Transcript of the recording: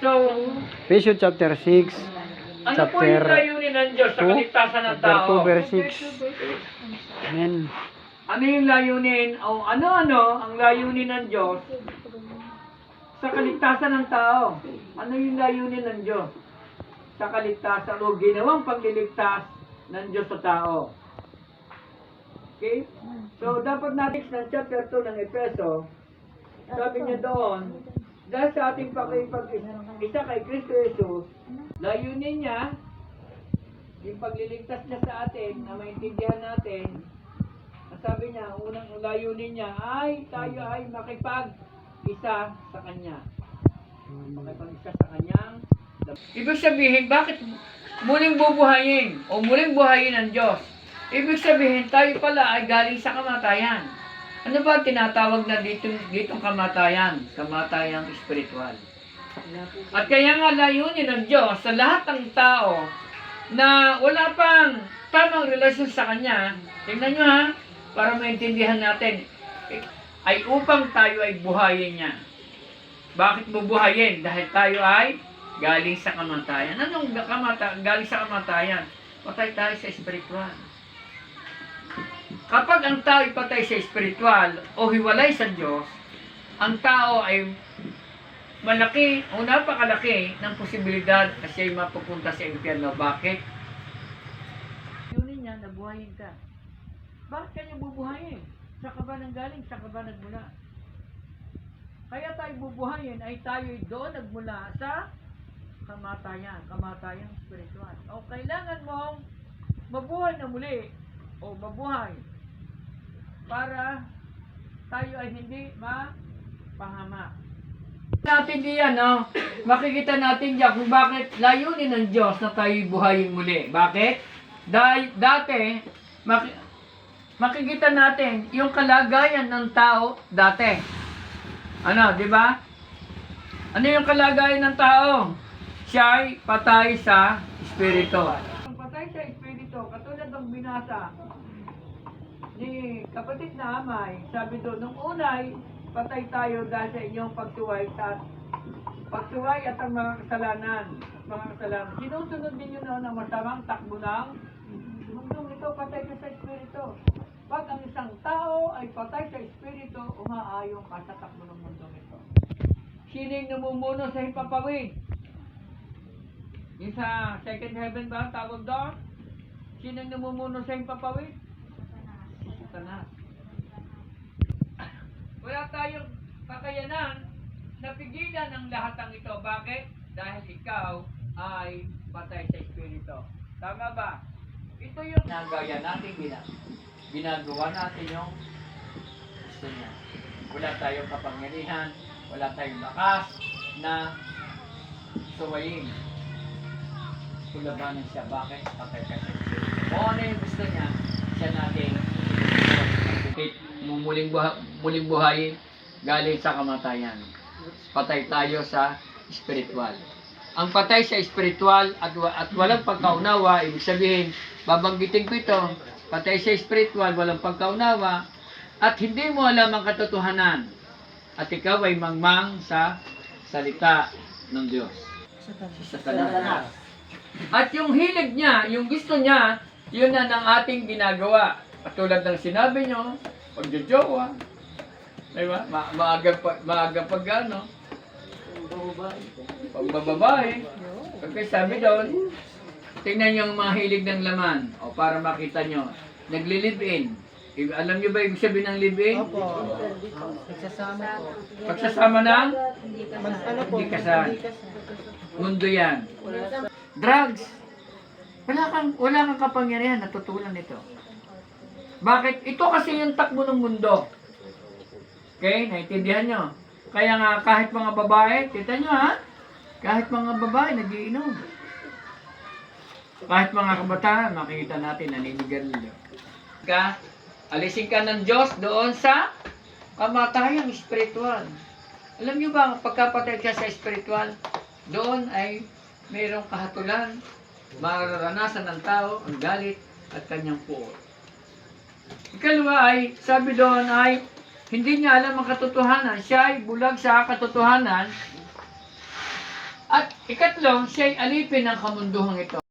So, Ephesians chapter 6, ano po yung chapter layunin ng Diyos sa 2, kaligtasan ng chapter tao? 2, verse 6. Amen. Ano yung layunin, o ano-ano ang layunin ng Diyos sa kaligtasan ng tao? Ano yung layunin ng Diyos sa kaligtasan o ginawang pagliligtas ng Diyos sa tao? Okay? So, dapat natin ng chapter 2 ng Efeso, sabi niya doon, dahil sa ating pakipag-isa kay Kristo Jesus, layunin niya, yung pagliligtas niya sa atin, na maintindihan natin, sabi niya, unang layunin niya ay tayo ay makipag-isa sa Kanya. Makipag-isa sa Kanyang. Ibig sabihin, bakit muling bubuhayin o muling buhayin ng Diyos? Ibig sabihin, tayo pala ay galing sa kamatayan. Ano ba tinatawag na ditong kamatayan? Kamatayang espiritual. At kaya nga layunin ng Diyos sa lahat ng tao na wala pang tamang relasyon sa Kanya, tingnan nyo ha, para maintindihan natin, ay upang tayo ay buhayin niya. Bakit bubuhayin? Dahil tayo ay galing sa kamatayan. Anong galing sa kamatayan? Patay tayo sa espiritual. Kapag ang tao ay patay sa espiritual o hiwalay sa Diyos, ang tao ay malaki o napakalaki ng posibilidad na siya ay mapupunta sa impyerno. Bakit? Yunin niya, nabuhayin ka. Bakit kanya bubuhayin? Sa ka ba nanggaling? Sa ka ba nagmula? Kaya tayo bubuhayin ay tayo doon nagmula sa kamatayan. Kamatayang spiritual. O kailangan mong mabuhay na muli o mabuhay para tayo ay hindi mapahamak. Natin diyan, no? Makikita natin diyan kung bakit layunin ng Diyos na tayo buhayin muli. Bakit? Dahil dati, makikita natin yung kalagayan ng tao dati. Ano, di ba? Ano yung kalagayan ng tao? Siya ay patay sa espiritu. Ang patay sa espiritu, katulad ng binasa ni kapatid na Amay, sabi doon, nung unay, patay tayo dahil sa inyong pagsuway at ang mga kasalanan. Sinusunod ninyo noon ang masamang takbo ng mundong ito, patay na sa espiritu. Pag ang isang tao ay patay sa espiritu, umaayon ka sa takbo ng mundong ito. Sining namumuno sa hipapawid? Yung sa second heaven ba, tawag doon? Sinang namumuno sa hipapawid? Satanas. Wala tayong kakayanan na pigilan ang lahat ng ito. Bakit? Dahil ikaw ay patay sa espiritu. Tama ba? Ito yung nagaya natin ginagawa natin yung gusto niya. Wala tayong kapangyarihan, wala tayong lakas na suwayin. Kulabanan siya. Bakit? Patay ka sa espiritu. Kung ano yung gusto niya, siya natin muling buhayin galing sa kamatayan. Patay tayo sa espiritual. Ang patay sa espiritual at walang pagkaunawa, ibig sabihin, babanggitin ko ito, patay sa espiritual, walang pagkaunawa, at hindi mo alam ang katotohanan, at ikaw ay mangmang sa salita ng Diyos. Sa Satanas. At yung hilig niya, yung gusto niya, yun na ng ating ginagawa. Katulad ng sinabi nyo, pagjojowa, diba? Maaga pag ano, pagbababae. Kasi sabi doon, tingnan nyo ang mga hilig ng laman. O para makita nyo, nagli-live-in. Alam nyo ba ibig sabihin ng live-in? Opo. Pagsasama po. Pagsasama ng? Ano po? Hindi kasal. Mundo yan. Drugs. Wala kang kapangyarihan, natutulan nito. Bakit? Ito kasi yung takbo ng mundo. Okay? Naintindihan nyo? Kaya nga kahit mga babae, kita nyo ha? Kahit mga babae, nagiinom. Kahit mga kabataan, makikita natin, naninigarilyo. Alisin ka ng Diyos doon sa kamatayang espiritual. Alam nyo ba, pagkapatay ka sa espiritual, doon ay mayroong kahatulan, mararanasan ng tao ang galit at kanyang puot. Ikalawa ay, sabi doon ay, hindi niya alam ang katotohanan. Siya ay bulag sa katotohanan at Ikatlo, siya'y alipin ng kamunduhang ito.